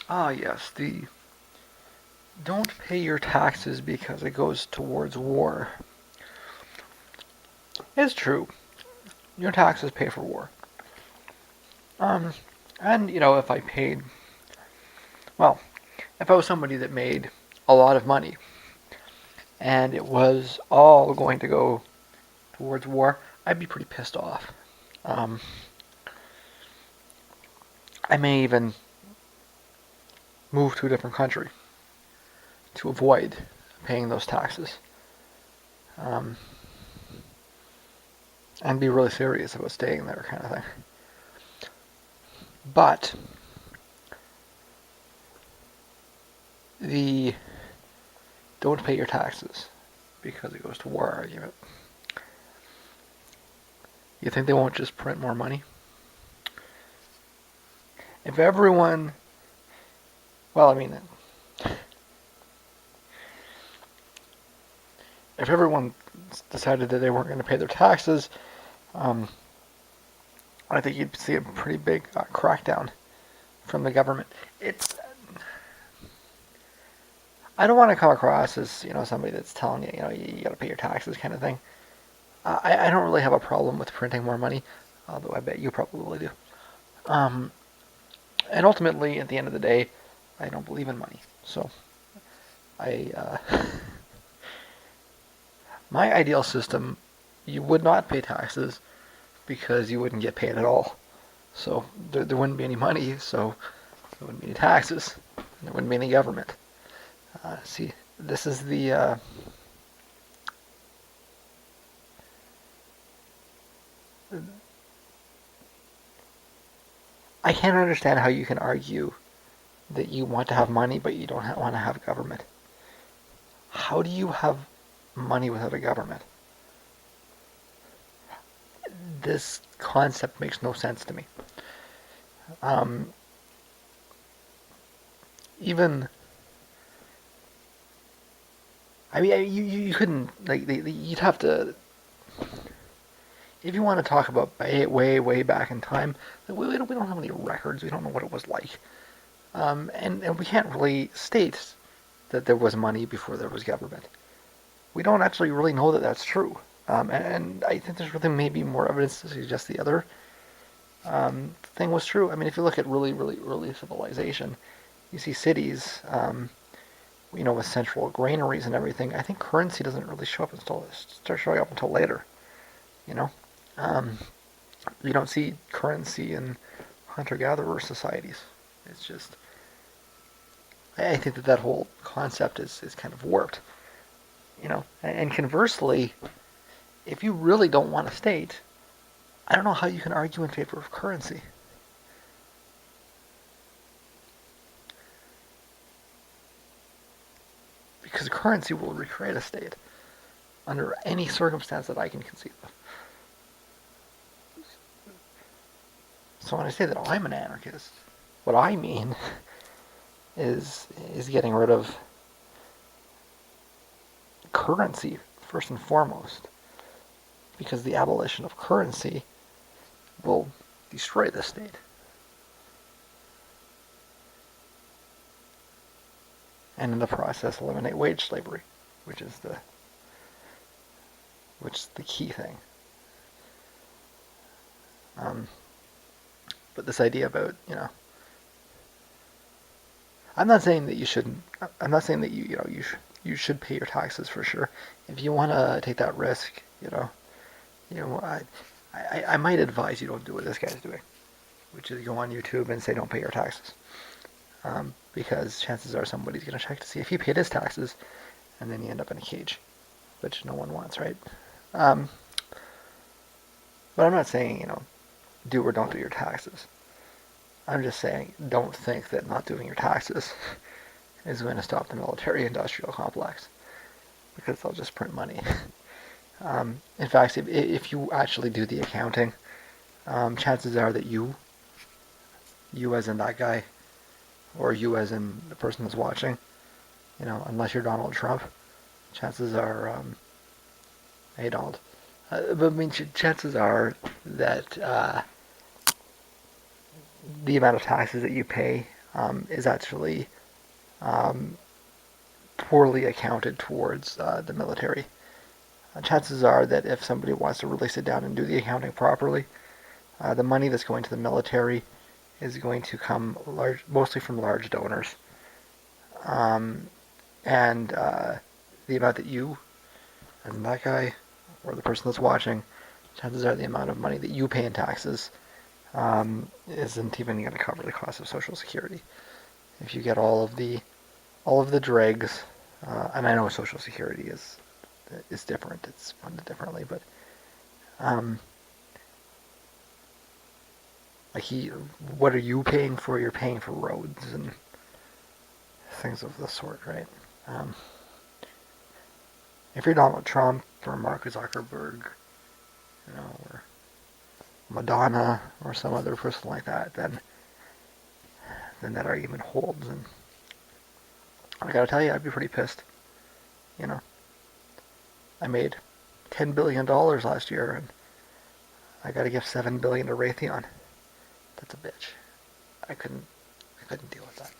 Ah, yes, the don't pay your taxes because it goes towards war. It's true. Your taxes pay for war. Um, and if I paid, well, if I was somebody that made a lot of money and it was all going to go towards war, I'd be pretty pissed off. Um, I may even move to a different country to avoid paying those taxes, um, and be really serious about staying there, kind of thing. But the don't pay your taxes because it goes to war argument. You think they won't just print more money? If everyone, well, I mean, if everyone decided that they weren't going to pay their taxes, um, I think you'd see a pretty big crackdown from the government. I don't want to come across as somebody that's telling you got to pay your taxes kind of thing. I don't really have a problem with printing more money, although I bet you probably do. Um, and ultimately, at the end of the day, I don't believe in money. So I my ideal system, you would not pay taxes because you wouldn't get paid at all. So there wouldn't be any money, so there wouldn't be any taxes, and there wouldn't be any government. See, this is I can't understand how you can argue that you want to have money but you don't want to have government. How do you have money without a government? This concept makes no sense to me. Um, even I mean, you couldn't you'd have to if you want to talk about way back in time. We don't have any records. We don't know what it was like, and we can't really state that there was money before there was government. We don't actually really know that that's true, and I think there's really maybe more evidence to suggest the other thing was true. I mean, if you look at really early civilization, you see cities. With central granaries and everything, I think currency doesn't really show up until start showing up until later. You know, um, you don't see currency in hunter-gatherer societies. It's just, I think that whole concept is kind of warped. And conversely, if you really don't want a state, I don't know how you can argue in favor of currency. Because currency will recreate a state under any circumstance that I can conceive of. So when I say that I'm an anarchist, what I mean is getting rid of currency first and foremost, because the abolition of currency will destroy the state. And in the process eliminate wage slavery, which is the key thing. But this idea about I'm not saying that you shouldn't. I'm not saying that you should pay your taxes for sure. If you want to take that risk, I might advise you don't do what this guy's doing, which is go on YouTube and say don't pay your taxes, because chances are somebody's going to check to see if he paid his taxes, and then you end up in a cage, which no one wants, right? Um, but I'm not saying do or don't do your taxes. I'm just saying don't think that not doing your taxes is going to stop the military-industrial complex, because they'll just print money. In fact, if you actually do the accounting, chances are that you as in that guy, or you as in the person that's watching, unless you're Donald Trump, chances are, hey Donald, but I mean, chances are that the amount of taxes that you pay is actually poorly accounted towards the military. Chances are that if somebody wants to really sit down and do the accounting properly, the money that's going to the military is going to come mostly from large donors. Um, and the amount that you, and that guy, or the person that's watching, chances are the amount of money that you pay in taxes isn't even going to cover the cost of Social Security. If you get all of the dregs, and I know Social Security is different, it's funded differently, but um, like what are you paying for? You're paying for roads and things of the sort, right? Um, if you're Donald Trump or Mark Zuckerberg, or Madonna or some other person like that, then that argument holds. And I gotta tell you, I'd be pretty pissed. You know, I made $10 billion last year, and I gotta give $7 billion to Raytheon. That's a bitch. I couldn't, I couldn't deal with that.